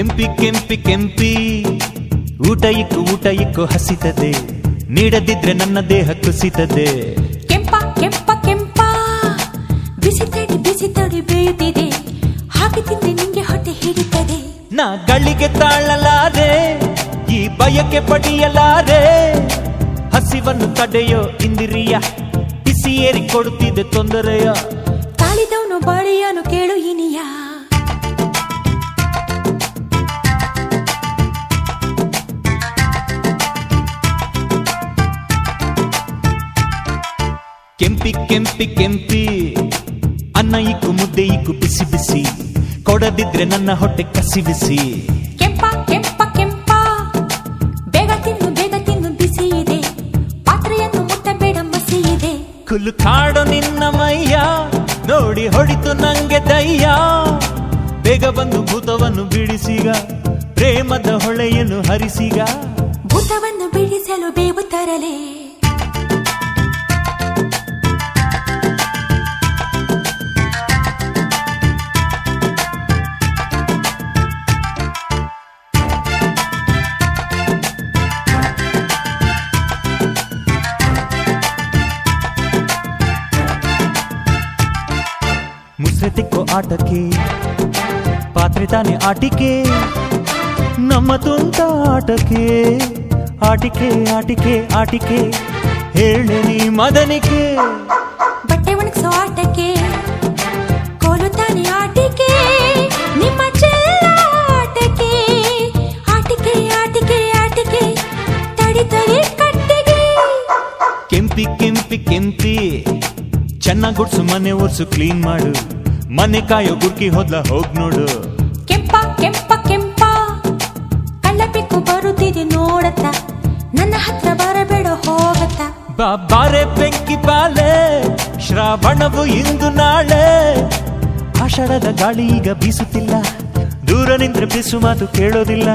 ಕೆಂಪಿ ಕೆಂಪಿ ಕೆಂಪಿ ಊಟ ಇಕ್ಕು ಹಸಿತದೆ, ನೀಡದಿದ್ರೆ ನನ್ನ ದೇಹ ಕುಸಿತದೆ. ಕೆಂಪ ಕೆಂಪ ಕೆಂಪ ಬಿಸಿ ತಡಿ ಬೇಯುತ್ತಿದೆ, ಹಾಗೆ ತಿಂದ್ರೆ ನಿಂಗೆ ಹೊಟ್ಟೆ ಹಿಡಿತದೆ. ನಾ ಗಳಿಗೆ ತಾಳಲಾರೆ, ಈ ಬಯಕೆ ಪಡೆಯಲಾರೆ, ಹಸಿವನ್ನು ತಡೆಯೋ ಇಂದಿರಿಯ ಬಿಸಿ ಏರಿ ಕೊಡುತ್ತಿದೆ ತೊಂದರೆಯ. ತಾಳಿದವನು ಬಾಳಿಯಾನು ಕೇಳು ಇನಿಯ. ಕೆಂಪಿ ಕೆಂಪಿ ಕೆಂಪಿ ಅನ್ನ ಇಕ್ಕು ಮುದ್ದೆ ಇಕ್ಕು ಬಿಸಿ ಬಿಸಿ, ಕೊಡದಿದ್ರೆ ನನ್ನ ಹೊಟ್ಟೆ ಕಸಿ ಬಿಸಿ. ಕೆಂಪ ಕೆಂಪ ಕೆಂಪ ಬೇಗ ತಿನ್ನು ಬಿಸಿ ಇದೆ, ಪಾತ್ರೆಯನ್ನು ಮುಟ್ಟಬೇಡ ಮಸಿ ಇದೆ. ಕುಲು ಕಾಡೋ ನಿನ್ನ ಮೈಯ ನೋಡಿ ಹೊಡಿತು ನಂಗೆ ದಯ್ಯ, ಬೇಗ ಬಂದು ಭೂತವನ್ನು ಬಿಡಿಸಿಗ, ಪ್ರೇಮದ ಹೊಳೆಯನ್ನು ಹರಿಸಿಗ. ಭೂತವನ್ನು ಬಿಡಿಸಲು ಬೇವು ತರಲೇ. ಮುಸ್ರೆತಿಕ್ಕೋ ಆಟಕ್ಕೆ ಪಾತ್ರೆ ತಾನೆ ಆಟಿಕೆ, ನಮ್ಮ ತುಂಟ ಆಟಕ್ಕೆ ಆಟಿಕೆ ಆಟಿಕೆ ಆಟಿಕೆ, ಹೇಳೆ ನೀ ಮದನಿಕೆ. ಬಟ್ಟೆ ಒಣಗಿಸೋ ಆಟಕ್ಕೆ ಕೋಲು ತಾನೆ ಆಟಿಕೆ, ನಿಮ್ಮ ಚೆಲ್ಲ ಆಟಕ್ಕೆ ಆಟಿಕೆ ಆಟಿಕೆ ಆಟಿಕೆ, ತಡಿ ಕಟ್ಟಿಗೆ. ಕೆಂಪಿ ಕೆಂಪಿ ಕೆಂಪಿ ಚೆನ್ನಾಗ್ ಗುಡ್ಸು, ಮನೆ ಒರ್ಸು ಕ್ಲೀನ್ ಮಾಡು, ಮನೆ ಕಾಯೋ ಗುರ್ಕಿ ಹೋದ್ಲ ಹೋಗ್ ನೋಡು. ಕೆಂಪ ಕೆಂಪ ಕೆಂಪ ಕಳ್ಳಬೇಕು ಬರುತ್ತಿದೆ ನೋಡತ್ತ, ನನ್ನ ಹತ್ರ ಬರಬೇಡ ಹೋಗತ್ತ. ಬಾರೆ ಬೆಂಕಿ ಬಾಲೆ, ಶ್ರಾವಣವು ಇಂದು ನಾಳೆ, ಆಷಾಢದ ಗಾಳಿ ಈಗ ಬೀಸುತ್ತಿಲ್ಲ, ದೂರ ನಿಂತ್ರೆ ಬಿಸು ಮಾತು ಕೇಳೋದಿಲ್ಲ.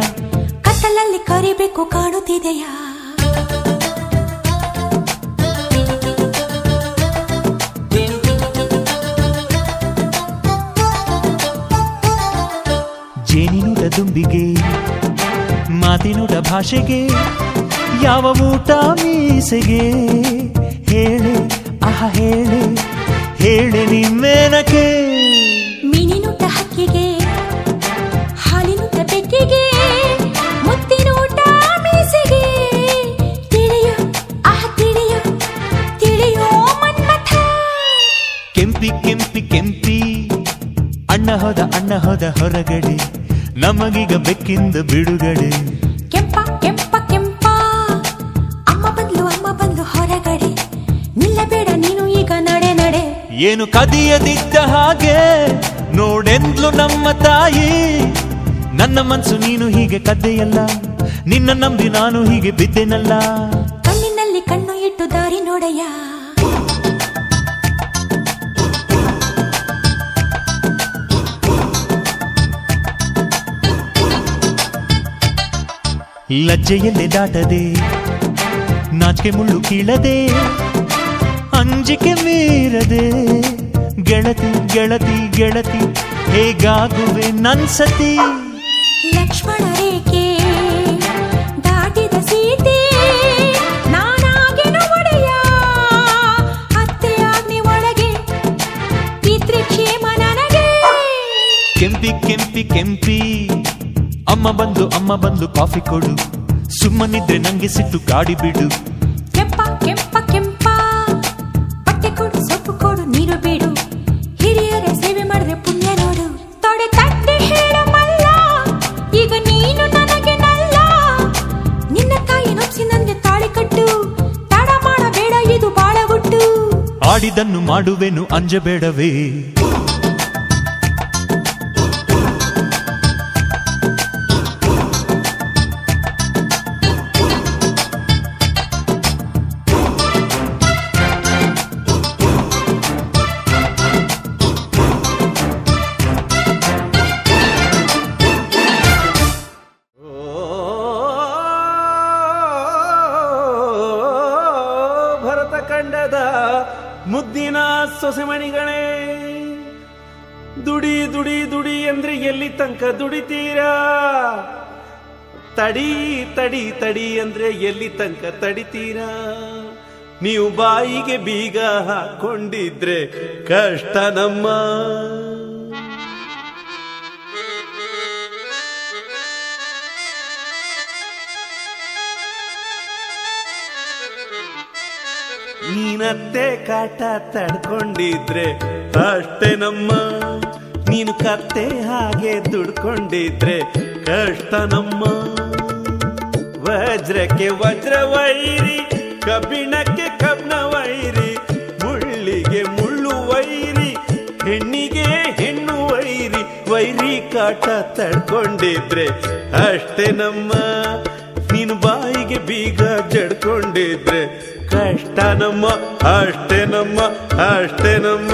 ಕತ್ತಲಲ್ಲಿ ಕರಿಬೇಕು ಕಾಣುತ್ತಿದೆಯಾ. ಜೇನಿನುಟ ದುಂಬಿಗೆ ಮಾತಿನುಟ ಭಾಷೆಗೆ, ಯಾವ ಊಟ ಮೀಸೆಗೆ, ಹೇಳೆ ಆಹ ಹೇಳೆ ಹೇಳೆ ನಿಮ್ಮೇನಕ್ಕೆ. ಮೀನಿನುಟ ಹಕ್ಕಿಗೆ ಹಾಲಿನುಟ ಬೆಕ್ಕಿಗೆ, ಮುತ್ತಿನೂಟ ಮೀಸೆಗೆ, ತಿಳಿಯೋ ಆಹ ತಿಳಿಯೋ ಮನ್ಮಥ. ಕೆಂಪಿ ಕೆಂಪಿ ಕೆಂಪಿ ಅಣ್ಣ ಹೋದ ಹೊರಗಡೆ, ನಮಗೀಗ ಬೆಕ್ಕಿಂದ ಬಿಡುಗಡೆ. ಕೆಂಪ ಕೆಂಪ ಕೆಂಪ ಅಮ್ಮ ಬಂದ್ಲು ಹೊರಗಡೆ, ನಿಲ್ಲಬೇಡ ನೀನು ಈಗ ನಡೆ ನಡೆ. ಏನು ಕದಿಯದಿದ್ದ ಹಾಗೆ ನೋಡೆಂದ್ಲು ನಮ್ಮ ತಾಯಿ, ನನ್ನ ಮನ್ಸು ನೀನು ಹೀಗೆ ಕದ್ದೆಯಲ್ಲ, ನಿನ್ನ ನಂಬಿ ನಾನು ಹೀಗೆ ಬಿದ್ದೆನಲ್ಲ. ಕಣ್ಣಿನಲ್ಲಿ ಕಣ್ಣು ಇಟ್ಟು ದಾರಿ ನೋಡಯ್ಯ. ಲಜ್ಜೆಯಲ್ಲೇ ದಾಟದೆ, ನಾಚಿಕೆ ಮುಳ್ಳು ಕೀಳದೆ, ಅಂಜಿಕೆ ಮೀರದೆ, ಗೆಳತಿ ಗೆಳತಿ ಗೆಳತಿ ಹೇಗಾಗುವೆ ನನ್ಸತಿ. ಲಕ್ಷ್ಮಣ ರೇಖೆ ದಾಟಿದ ಸೀತೆ, ನಾನಾಗೆನು ಒಡೆಯ, ಅತ್ತೆ ಆಜ್ಞೆ ಒಳಗೆ ಪಿತೃಕ್ಷೇಮ ನನಗೆ. ಕೆಂಪಿ ಕೆಂಪಿ ಕೆಂಪಿ ಅಮ್ಮ ಬಂದು ಕಾಫಿ ಕೊಡು, ಸುಮ್ಮನಿದ್ರೆ ನಂಗೆ ಸಿಟ್ಟು ಗಾಡಿ ಬಿಡು. ಕೆಂಪ ಕೆಂಪ ಕೆಂಪ ಬಟ್ಟೆ ಕೊಡು, ಸೊಪ್ಪು ಕೊಡು, ನೀರು ಬಿಡು, ಹಿರಿಯರ ಸೇವೆ ಮಾಡಿದ್ರೆ ಪುಣ್ಯ ನೋಡು. ತೊಡೆ ತಟ್ಟೆ ಹೇಳಮಲ್ಲ, ಈಗ ನೀನು ನನಗೆ ನಲ್ಲ, ನಿನ್ನ ತಾಯಿ ನೊಪ್ಸಿ ನನಗೆ ತಾಳಿ ಕಟ್ಟು, ತಡ ಮಾಡಬೇಡ ಇದು ಬಾಳ ಹುಟ್ಟು. ಆಡಿದನ್ನು ಮಾಡುವೆನು ಅಂಜಬೇಡವೇ. ಕಂಡದ ಮುದ್ದಿನ ಸೊಸೆಮಣಿಗಳೇ, ದುಡಿ ದುಡಿ ದುಡಿ ಅಂದ್ರೆ ಎಲ್ಲಿ ತನಕ ದುಡಿತೀರಾ? ತಡಿ ತಡಿ ತಡಿ ಅಂದ್ರೆ ಎಲ್ಲಿ ತನಕ ತಡಿತೀರಾ? ನೀವು ಬಾಯಿಗೆ ಬೀಗ ಹಾಕೊಂಡಿದ್ರೆ ಕಷ್ಟ ನಮ್ಮ. ನೀನತ್ತೆ ಕಾಟ ತಡ್ಕೊಂಡಿದ್ರೆ ಅಷ್ಟೇ ನಮ್ಮ. ನೀನು ಕತ್ತೆ ಹಾಗೆ ದುಡ್ಕೊಂಡಿದ್ರೆ ಕಷ್ಟ ನಮ್ಮ. ವಜ್ರಕ್ಕೆ ವಜ್ರ ವೈರಿ, ಕಬ್ಬಿಣಕ್ಕೆ ಕಬ್ಬಿಣ ವೈರಿ, ಮುಳ್ಳಿಗೆ ಮುಳ್ಳು ವೈರಿ, ಹೆಣ್ಣಿಗೆ ಹೆಣ್ಣು ವೈರಿ. ವೈರಿ ಕಾಟ ತಡ್ಕೊಂಡಿದ್ರೆ ಅಷ್ಟೇ ನಮ್ಮ. ನೀನು ಬಾಯಿಗೆ ಬೀಗ ಜಡ್ಕೊಂಡಿದ್ರೆ ಕಷ್ಟ ನಮ್ಮ, ಅಷ್ಟೇ ನಮ್ಮ, ಅಷ್ಟೇ ನಮ್ಮ.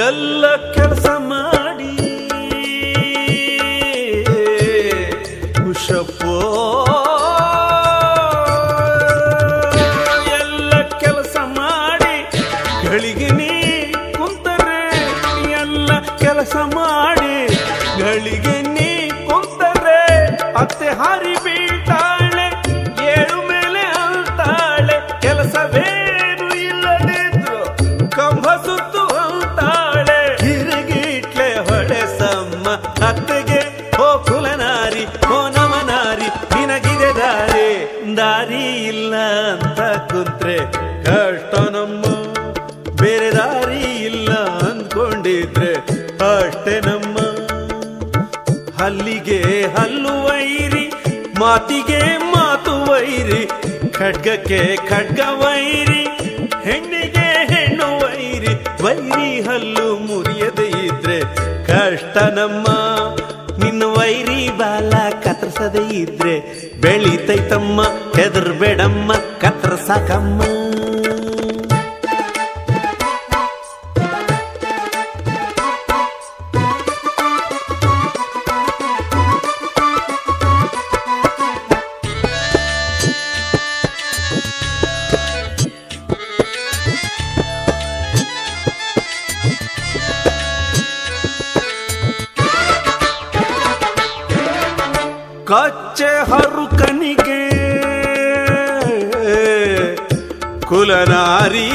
ಎಲ್ಲ ಕೆಲಸ ಮಾಡಿ ಹುಷಪ್ಪೋ, ಎಲ್ಲ ಕೆಲಸ ಮಾಡಿ ಗಳಿಗೆ ನೀ ಕುಂತರೆ, ಎಲ್ಲ ಕೆಲಸ ಮಾಡಿ ಗಳಿಗೆ ನೀ ಕುಂತರೆ ಅತ್ತೆ ಹಾರಿ ಬೀಳ್ತಾಳೆ, ಏಳು ಮೇಲೆ ಅಂತಾಳೆ. ಕೆಲಸವೇನು ಇಲ್ಲದಿದ್ರು ಕಂಬ ಸುತ್ತು ಅಂತಾಳೆ. ಹಿರಿಗಿಟ್ಲೆ ಹೊಡೆಸಮ್ಮ ಅತ್ತೆಗೆ, ಓ ಕುಲನಾರಿ, ಓ ನವನಾರಿ, ನಿನಗಿದೆ ದಾರಿ. ದಾರಿ ಇಲ್ಲ ಅಂತ ಕುಂತ್ರೆ ಕಷ್ಟ ನಮ್ಮ. ಬೇರೆ ದಾರಿ ಇಲ್ಲ ಅಂದ್ಕೊಂಡಿದ್ರೆ ಅಷ್ಟೇ ನಮ್ಮ. ಹಲ್ಲಿಗೆ ಹಲ್ಲು ವೈರಿ, ಮಾತಿಗೆ ಮಾತು ವೈರಿ, ಖಡ್ಗಕ್ಕೆ ಖಡ್ಗ ವೈರಿ, ಹೆಣ್ಣಿಗೆ ಹೆಣ್ಣು ವೈರಿ. ವೈರಿ ಹಲ್ಲು ಮುರಿಯದೇ ಇದ್ರೆ ಕಷ್ಟ ನಮ್ಮ. ನಿನ್ನ ವೈರಿ ಬಾಲ ಕತ್ತರಿಸದೇ ಇದ್ರೆ ಬೆಳಿತೈತಮ್ಮ. ಹೆದರ್ಬೇಡಮ್ಮ, ಕತ್ತರ್ಸಾಕಮ್ಮ. ಕಚ್ಚೆ ಹರುಕನಿಗೆ ಕುಲನಾರಿ,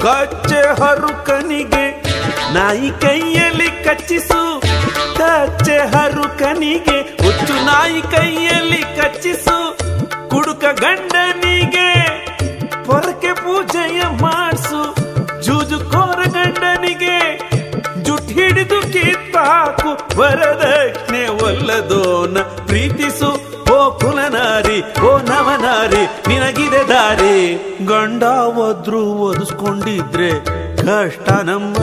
ಕಚ್ಚೆ ಹರುಕನಿಗೆ ನಾಯಿ ಕೈಯಲ್ಲಿ ಕಚ್ಚಿಸು. ಕಚ್ಚೆ ಹರುಕನಿಗೆ ಹುಚ್ಚು ನಾಯಿ ಕೈಯಲ್ಲಿ ಕಚ್ಚಿಸು. ಕುಡುಕ ಗಂಡನಿಗೆ ಪೊರಕೆ ಪೂಜೆಯ ಮಾಡಿಸು. ಜೂಜುಕೋರ ಗಂಡನಿಗೆ ಜುಟ್ ಹಿಡಿದು ಕಿತ್ತಾಕು. ವರದಕ್ಷಿಣೆ ಒಲ್ಲದೋನ ಪ್ರೀತಿಸು. ಓ ಕುಲನಾರಿ, ಓ ನವನಾರಿ, ನಿನಗಿದೆ ದಾರಿ. ಗಂಡ ಒದ್ರು ಒದಿಸ್ಕೊಂಡಿದ್ರೆ ಕಷ್ಟ ನಮ್ಮ.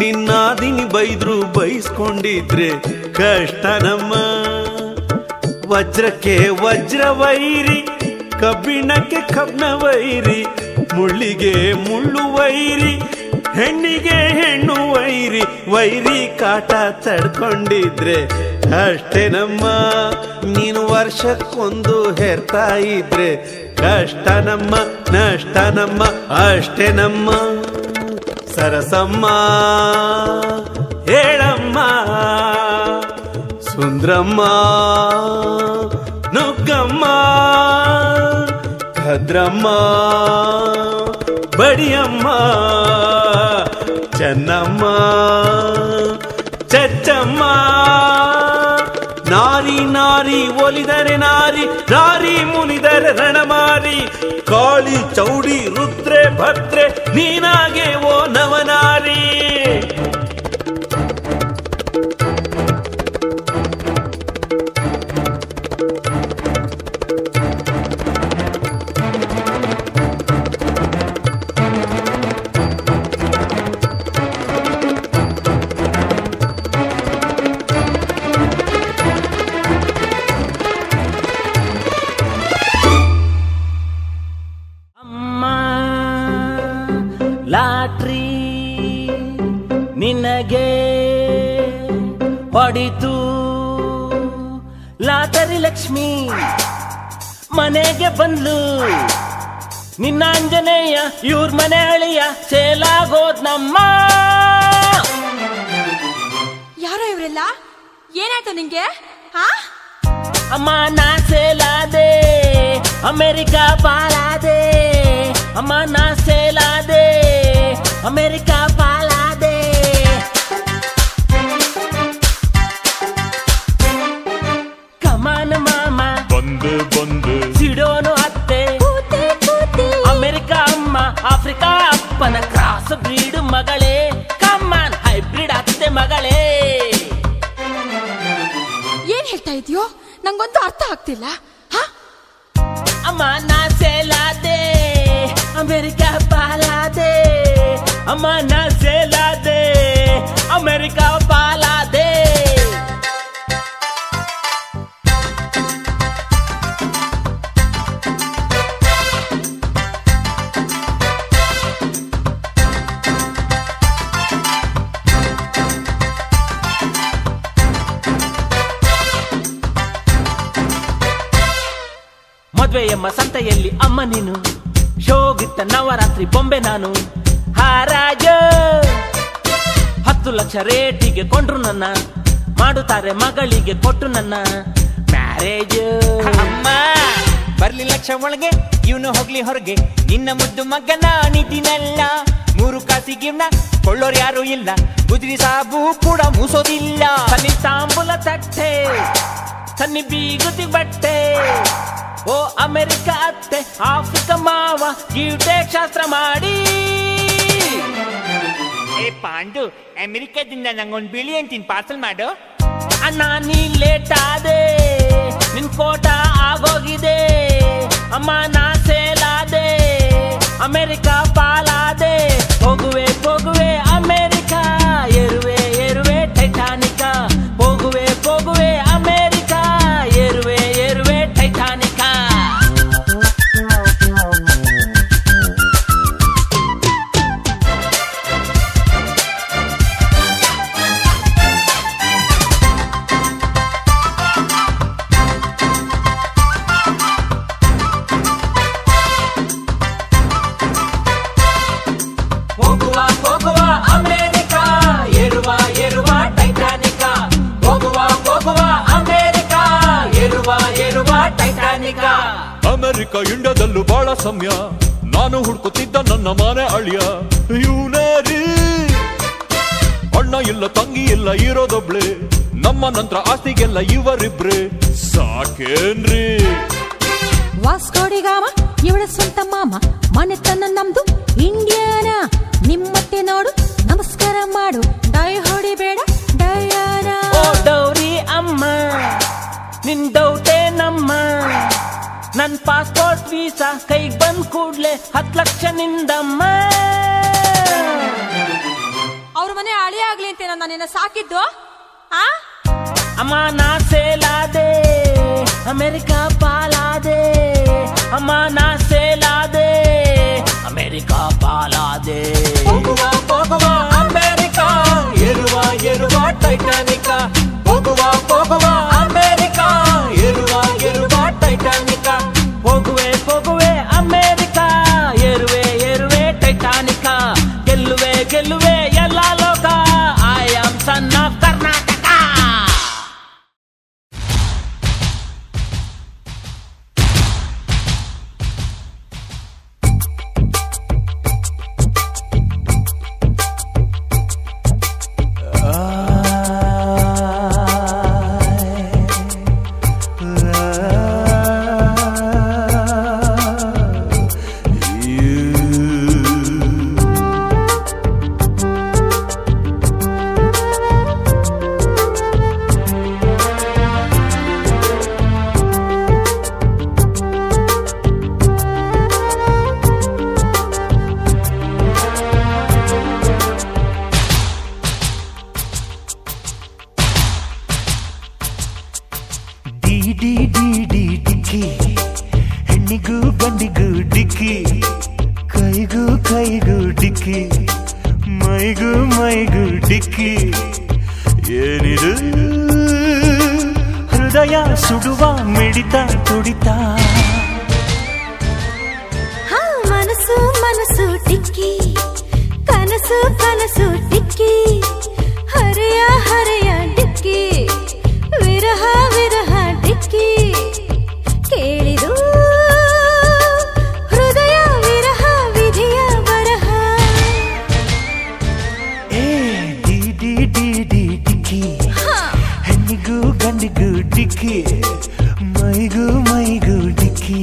ನಿನ್ನಾದಿನಿ ಬೈದ್ರು ಬೈಸ್ಕೊಂಡಿದ್ರೆ ಕಷ್ಟ ನಮ್ಮ. ವಜ್ರಕ್ಕೆ ವಜ್ರ ವೈರಿ, ಕಬ್ಬಿಣಕ್ಕೆ ಕಬ್ಬಿಣ ವೈರಿ, ಮುಳ್ಳಿಗೆ ಮುಳ್ಳು ವೈರಿ, ಹೆಣ್ಣಿಗೆ ಹೆಣ್ಣು ವೈರಿ. ವೈರಿ ಕಾಟ ತಡ್ಕೊಂಡಿದ್ರೆ ಅಷ್ಟೇ ನಮ್ಮ. ನೀನು ವರ್ಷಕ್ಕೊಂದು ಹೇರ್ತಾ ಇದ್ರೆ ಕಷ್ಟ ನಮ್ಮ, ನಷ್ಟ ನಮ್ಮ, ಅಷ್ಟೇ ನಮ್ಮ. ಸರಸಮ್ಮ ಹೇಳಮ್ಮ, ಸುಂದ್ರಮ್ಮ ನುಗ್ಗಮ್ಮ, ಭದ್ರಮ್ಮ ಬಡಿಯಮ್ಮ, ಚೆನ್ನಮ್ಮ ಚಚ್ಚಮ್ಮ. ನಾರಿ ನಾರಿ ಒಲಿದರೆ ನಾರಿ, ನಾರಿ ಮುನಿದರೆ ರಣಮಾರಿ. ಕಾಳಿ ಚೌಡಿ ರುದ್ರೆ ಭದ್ರೆ ನೀನಾಗೆ ಓ ನವನಾರಿ. ನೋಡಿತು ಲಾಟರಿ ಲಕ್ಷ್ಮಿ ಮನೆಗೆ ಬಂದ್ಲು. ನಿನ್ನ ಆಂಜನೇಯ ಇವ್ರ ಮನೆ ಅಳಿಯ ಸೇಲಾಗೋದ್ ನಮ್ಮ. ಯಾರೋ ಇವರೆಲ್ಲ? ಏನಾಯ್ತು ನಿಂಗೆ? ಅಮ್ಮ ನಾ ಸೇಲಾದೆ ಅಮೆರಿಕಾ ಪಾಲಾದೆ. ಅಮ್ಮ ನಾ ಸೇಲಾದೆ ಅಮೆರಿಕಾ ಪಾಲಾದೆ. ಕಮಾನ ಮಾಮ ಬಂದು ಬಂದು ಸಿಡೋನು ಅತ್ತೆ. ಅಮೆರಿಕಾ ಅಮ್ಮ ಆಫ್ರಿಕಾ ಅಪ್ಪನ ಕ್ರಾಸ್ ಬ್ರೀಡ್ ಮಗಳೇ. ಕಮಾನ್ ಹೈಬ್ರಿಡ್ ಅತ್ತೆ ಮಗಳೇ. ಏನ್ ಹೇಳ್ತಾ ಇದೆಯೋ ನಂಗೊಂದು ಅರ್ಥ ಆಗ್ತಿಲ್ಲ. ಅಮ್ಮ ನಾ ಸೇಲಾದೆ ಅಮೆರಿಕಾ ಪಾಲಾದೆ. ಅಮ್ಮ ನಾ ಸೇಲಾದೆ ಅಮೆರಿಕಾ ಪಾಲಾದೆ. ಮದ್ವೆಯಮ್ಮ ಸಂತೆಯಲ್ಲಿ ಅಮ್ಮ ನೀನು. ಶೋಗಿಟ್ಟ ನವರಾತ್ರಿ ಬೊಂಬೆ ನಾನು. ಹಾರಾಜ 10 ಲಕ್ಷ ರೇಟಿಗೆ ಕೊಂಡ್ರು ನನ್ನ. ಮಾಡುತ್ತಾರೆ ಮಗಳಿಗೆ ಕೊಟ್ಟು ನನ್ನ ಮ್ಯಾರೇಜ್. ಅಮ್ಮ ಬರ್ಲಿ ಲಕ್ಷ ಒಳಗೆ ಇವನು ಹೋಗ್ಲಿ ಹೊರಗೆ. ನಿನ್ನ ಮುದ್ದು ಮಗನ ನಿಧಿನಲ್ಲ. 3 ಕಾಸಿಗಿವ್ನ ಕೊಳ್ಳೋರು ಯಾರು ಇಲ್ಲ. ಗುಜರಿ ಸಾಬು ಕೂಡ ಮೂಸೋದಿಲ್ಲ. ಸನ್ನಿ ತಾಂಬೂಲ ತಟ್ಟೆ ಸನ್ನಿ ಬೀಗುತಿ ಬಟ್ಟೆ. ಓ ಅಮೆರಿಕಾ ಅತ್ತೆ ಆಫ್ರಿಕಾ ಮಾವ ಗಿಫ್ಟ್ ಶಾಸ್ತ್ರ ಮಾಡಿ. ಏ ಪಾಂಡು ಅಮೆರಿಕಾದಿಂದ ನಂಗೊಂದು ಬಿಳಿ ಅಂತೀನಿ ಪಾರ್ಸಲ್ ಮಾಡು. ಅಣ್ಣ ನೀ ಲೇಟ್ ಆದೆ ನಿನ್ ಕೋಟ ಆಗೋಗಿದೆ. ಅಮ್ಮ ನಾ ಸೇಲಾದೆ ಅಮೆರಿಕಾ ಪಾಲಾದೆ. ಹೋಗುವೆ ಹೋಗುವೆ ಅಮೆರಿಕಾ ಏರುವೆ ಏರುವೆ ಟೈಟಾನಿಕ. ಹೋಗುವೆ ಹೋಗುವೆ ಅಮೆರಿಕಾ ಏರುವೆ ಏರುವೆ ಟೈಟಾನಿಕ. ಹೋಗುವ ಹೋಗುವ ಅಮೆರಿಕಾ ಏರುವ ಏರುವ ಟೈಟಾನಿಕ. ಹೋಗುವ ಹೋಗುವ ಅಮೆರಿಕಾ ಏರುವ ಏರುವ ಟೈಟಾನಿಕ. ಅಮೆರಿಕ ಇಂಡಿಯಾದಲ್ಲೂ ಬಹಳ ಸಮಯ. ನಾನು ಹುಡ್ಕುತ್ತಿದ್ದ ನನ್ನ ಮನೆ ಅಳಿಯ ಇವನೇರಿ. ಅಣ್ಣ ಇಲ್ಲ ತಂಗಿ ಇಲ್ಲ ಇರೋದೊಬ್ಳೆ. ನಮ್ಮ ನಂತರ ಆಸ್ತಿಗೆಲ್ಲ ಇವರಿಬ್ರೆ ಸಾಕೇನ್ರಿ. ವಾಸ್ಕೋಡಿಗಾಮ ಇವಳ ಸ್ವಂತ ಮಾಮ. ಮನೆತನ ನಮ್ದು ಇಂಡಿಯಾನ. ನಿಮ್ಮತ್ತೆ ನೋಡು ನಮಸ್ಕಾರ ಮಾಡು. ಡೈ ಹೊಡಿಬೇಡ ಡಯಾನ. ಓ ಡೌರಿ ಅಮ್ಮ ನಿನ್ ಡೌಟೇ ನಮ್ಮ. ನನ್ ಪಾಸ್ಪೋರ್ಟ್ ವೀಸಾ ಕೈಗೆ ಬಂದ್ ಕೂಡ್ಲೆ 10 ಲಕ್ಷ ನಿಂದಮ್ಮ. ಅವ್ರ ಮನೆ ಅಳಿ ಆಗ್ಲಿ ಅಂತ ನಾನು ನಿನ್ನ ಸಾಕಿದ್ದು. ಅಮ್ಮ ನಾ ಸೇಲಾದೆ ಅಮೆರಿಕಾ ಪಾಲಾದೆ. ಅಮ್ಮ ನಾ ಸೇಲಾದೆ ಅಮೆರಿಕಾ ಪಾಲಾದೆ. ಹೋಗುವ ಹೋಗುವ ಅಮೆರಿಕಾ ಏರುವ ಏರುವ ಟೈಟಾನಿಕ. ಹೋಗುವ ಹೋಗುವ ಅಮೆರಿಕಾ ಏರುವ ಏರುವ ಟೈಟಾನಿಕ. ಹೋಗುವೆ ಹೋಗುವೆ ಅಮೆರಿಕಾ ಏರುವೆ ಏರುವೆ ಟೈಟಾನಿಕ. ಗೆಲ್ಲುವೆ ಗೆಲ್ಲುವೆ ಎಲ್ಲ ಲೋಕ. I am son of Karnataka. ಡಿಕ್ಕಿ ಹೆಣ್ಣಿಗೂ ಗಂಡಿಗೂ ಡಿಕ್ಕಿ. ಕೈಗೂ ಕೈಗೂ ಡಿಕ್ಕಿ ಮೈಗೂ ಮೈಗೂ ಡಿಕ್ಕಿ. ಏನಿದು ಹೃದಯ ಸುಡುವ ಮಿಡಿತ ತುಡಿತ ಮನಸ್ಸು ಮನಸ್ಸು ಟಿಕ್ಕಿ ಕನಸು ಕನಸು ಟಿಕ್ಕಿ ಹರೆಯ ಹರೆಯ ಡಿಕ್ಕಿ ವಿರಹ ವಿರಹ ಡಿಕ್ಕಿ ಕೇಳಿದು ಹೃದಯ ವಿರಹ ವಿಧಿಯ ಬರಹ ಏ ಡಿ ಡಿ ಡಿ ಡಿ ಡಿಕ್ಕಿ ಹೆಣ್ಣಿಗೂ ಗಂಡಿಗೂ ಡಿಕ್ಕಿ ಮೈಗೂ ಮೈಗೂ ಡಿಕ್ಕಿ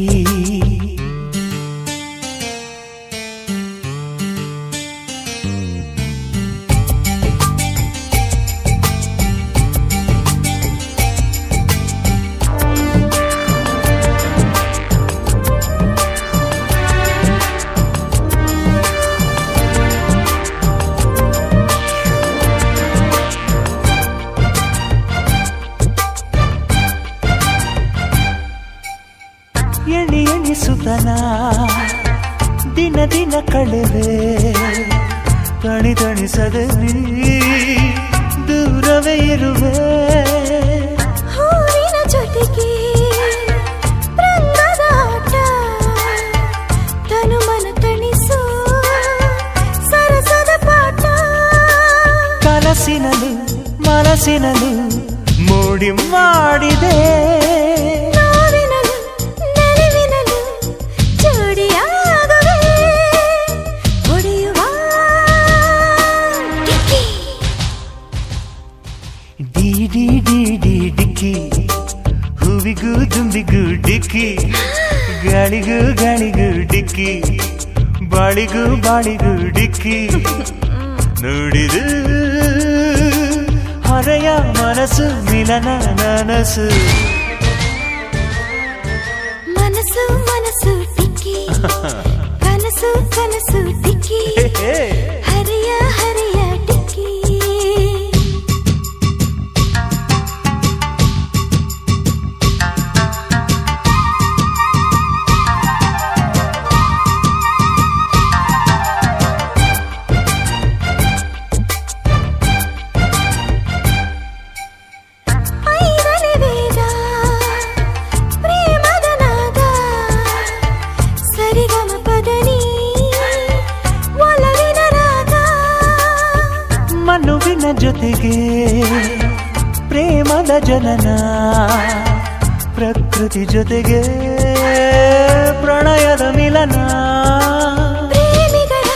ಎಣಿಸುತ್ತನ ದಿನ ದಿನ ಕಳೆವೆ ತಣಿಸದೆ ನೀ ದೂರವೇ ಇರುವೆ ಹೂವಿನ ಜೊತೆಗೆ ರಂಗದ ಆಟ ತನು ಮನ ತಣಿಸು ಸರಸದ ಪಾಠ ಕನಸಿನಲು ಮನಸ್ಸಿನಲು ಮೂಡಿ ಮಾಡಿದೆ ಡಿಕ್ಕಿ ಹೂವಿಗೂ ದುಂಬಿಗೂ ಡಿಕ್ಕಿ ಗಾಳಿಗೂ ಗಾಳಿಗೂ ಡಿಕ್ಕಿ ಬಾಳಿಗೂ ಬಾಳಿಗೂ ಡಿಕ್ಕಿ ನೋಡಿದು ಹರೆಯ ಮನಸ್ಸು ಮಿಲನ ನನಸು ಮನಸ್ಸು ಮನಸ್ಸು ಟಿಕ್ಕಿ ಕನಸು ಕನಸು ಟಿಕ್ಕಿ ಹರೆಯ ಹರೆಯ ಟಿಕ್ಕಿ ಮನುವಿನ ಜೊತೆಗೆ ಪ್ರೇಮದ ಜನನ ಪ್ರಕೃತಿ ಜೊತೆಗೆ ಪ್ರಣಯದ ಮಿಲನ ಪ್ರೇಮಿಗಳ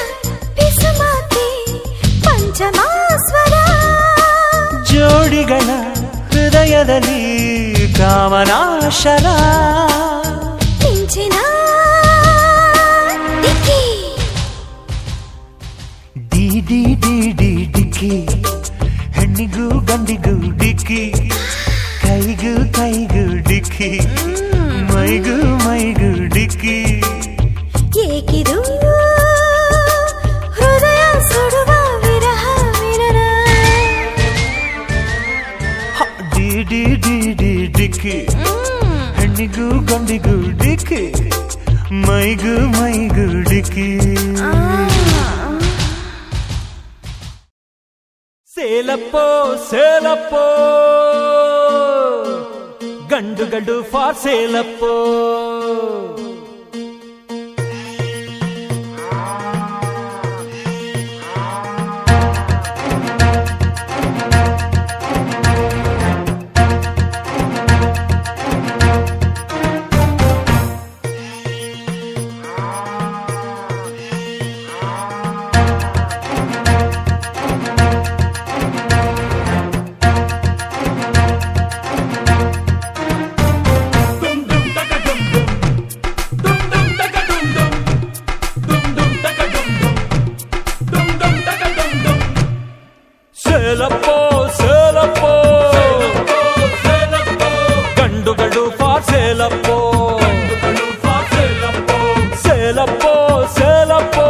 ಪಿಸುಮಾತಿ ಪಂಚಮಾಸ್ವರ ಜೋಡಿಗಳ ಹೃದಯದಲ್ಲಿ ಕಾಮನಾಶರ ಮಿಂಚಿನ ಡಿಕ್ಕಿ ಡಿ ಡಿ ಡಿ ಡಿ ಡಿಕ್ಕಿ ಹೆಣ್ಣಿಗೂ ಗಂಡಿಗೂ ಡಿಕ್ಕಿ ಕೈಗೂ ಕೈಗೂ ಡಿಕ್ಕಿ ಮೈಗೂ ಮೈಗೂ ಡಿಕ್ಕಿ ಏಕಿದು ಹೃದಯ ಸುಡುವ ವಿರಹ ವಿರಹ ಡಿ ಡಿ ಡಿ ಡಿ ಡಿಕ್ಕಿ ಹೆಣ್ಣಿಗೂ ಗಂಡಿಗೂ ಡಿಕ್ಕಿ ಮೈಗೂ ಮೈಗೂ ಡಿಕ್ಕಿ ಸೇಲಪ್ಪೋ ಸೇಲಪ್ಪೋ ಗಂಡುಗಂಡು ಫಾರ್ ಸೇಲಪ್ಪೋ ಸೇಲಪ್ಪೋ ಸೇಲಪ್ಪೋ ಗಂಡುಗಂಡು ಫಾರ್ ಸೇಲಪ್ಪೋ ಸೇಲಪ್ಪೋ ಸೇಲಪ್ಪೋ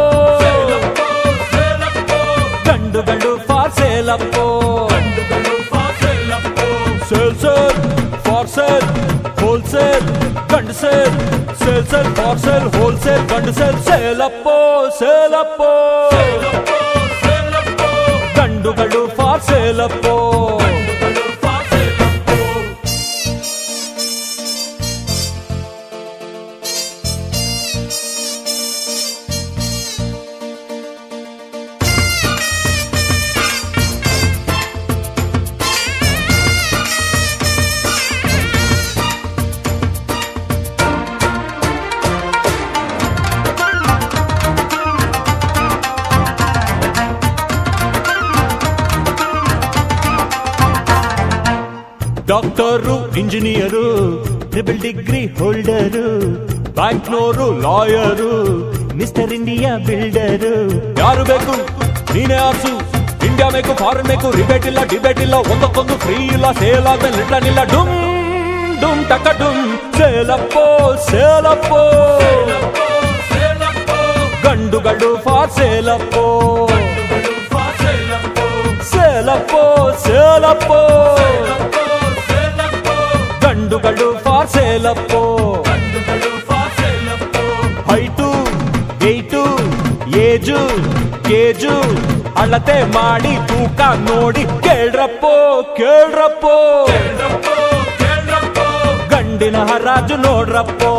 ಗಂಡುಗಂಡು ಫಾರ್ ಸೇಲಪ್ಪೋ sale sale for sale wholesale ಗಂಡು sale sale sale for sale wholesale ಗಂಡು ಸೇಲ್ ಸೇಲಪ್ಪೋ ಸೇಲಪ್ಪೋ ಗಂಡುಗಳು ಫಾರ್ ಸೇಲಪ್ಪೋ doctor engineer triple degree holder ಬ್ಯಾಂಕ್ನೋರು ಲಾಯರು ಮಿಸ್ಟರ್ ಇಂಡಿಯಾ ಬಿಲ್ಡರು ಯಾರು ಬೇಕು ನೀನೇ ಆರ್ಸು ಇಂಡಿಯಾ ಬೇಕು ಫಾರಿನ್ ಬೇಕು ರಿಬೇಟ್ ಇಲ್ಲ ಡಿಬೇಟ್ ಇಲ್ಲ ಒಂದಕ್ಕೊಂದು ಫ್ರೀ ಇಲ್ಲ ಸೇಲ್ ಆದ್ಮೇಲೆ ರಿಟರ್ನ್ ಇಲ್ಲ ಡುಮ್ ಡುಮ್ ಟಕ ಡುಮ್ ಸೇಲಪ್ಪೋ ಸೇಲಪ್ಪೋ ಗಂಡುಗಳು ಫಾರ್ ಸೇಲಪ್ಪೋ ಸೇಲಪ್ಪೋ ಸೇಲಪ್ಪೋ ಗಂಡುಗಳು ಫಾರ್ ಸೇಲಪ್ಪೋ ಹೈಟು ವೆಯ್ಟು ಏಜು ಕೇಜು ಅಳತೆ ಮಾಡಿ ತೂಕ ನೋಡಿ ಕೇಳ್ರಪ್ಪೋ ಕೇಳ್ರಪ್ಪೋ ಗಂಡಿನ ಹರಾಜು ನೋಡ್ರಪ್ಪೋ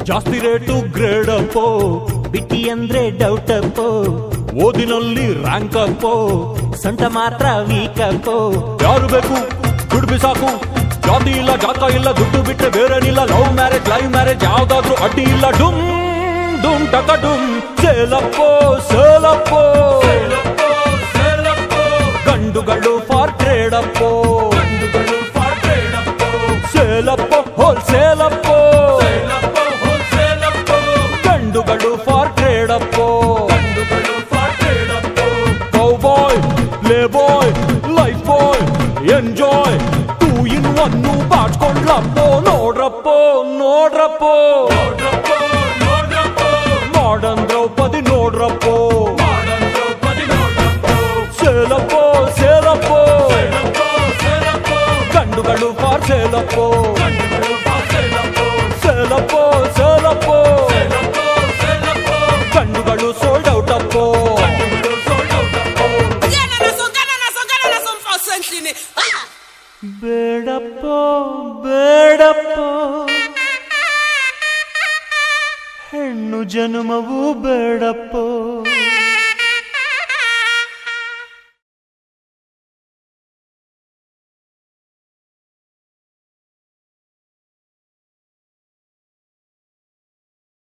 ಜಾಸ್ತಿ ರೇಟು ಗ್ರೇಡ್ ಅಪ್ಪೋ ಬಿಟ್ಟಿ ಅಂದ್ರೆ ಡೌಟ್ ಅಪ್ಪೋ ಓದಿನಲ್ಲಿ ರ್ಯಾಂಕ್ ಅಪ್ಪೋ ಸಂಟ ಮಾತ್ರ ವೀಕ್ ಅಪ್ಪೋ ಯಾರು ಬೇಕು ದುಡ್ಡು ಸಾಕು ಜಾತಿ ಇಲ್ಲ ಜಾತ ಇಲ್ಲ ದುಡ್ಡು ಬಿಟ್ರೆ ಬೇರೇನಿಲ್ಲ ಲವ್ ಮ್ಯಾರೇಜ್ ಲೈವ್ ಮ್ಯಾರೇಜ್ ಯಾವ್ದಾದ್ರು ಅಡ್ಡಿ ಇಲ್ಲ ಡುಮ್ ಡುಮ್ ಟಕ ಡುಮ್ ಸೇಲಪ್ಪೋ ಸೇಲಪ್ಪೋ ಗಂಡುಗಳು ಫಾರ್ ಟ್ರೇಡ್ ಅಪ್ಪೋ ಸೇಲಪ್ಪೋ ಹೋಲ್ಸೇಲಪ್ಪೋ ಗಂಡುಗಳು ಫಾರ್ ಟ್ರೇಡ್ ಅಪ್ಪೋ cow boy play boy life boy enjoy 2 in 1 ಬಾಡ್ಸ್ಕೊಂಡ್ಲಪ್ಪೋ ನೋಡ್ರಪ್ಪೋ ನೋಡ್ರಪ್ಪೋ ಮಾಡರ್ನ್ ದ್ರೌಪದಿ ನೋಡ್ರಪ್ಪೋ ಸೇಲಪ್ಪೋ ಸೇಲಪ್ಪೋ ಗಂಡುಗಳು ಫಾರ್ ಸೇಲಪ್ಪೋ ಸೇಲಪ್ಪೋ ಸೇಲಪ್ಪೋ ಗಂಡುಗಳು ಸೋಲ್ಡ್ ಔಟ್ ಅಪ್ಪೋ ಬೇಡಪ್ಪೋ ಬೇಡಪ್ಪೋ ಹೆಣ್ಣು ಜನ್ಮವೂ ಬೇಡಪ್ಪೋ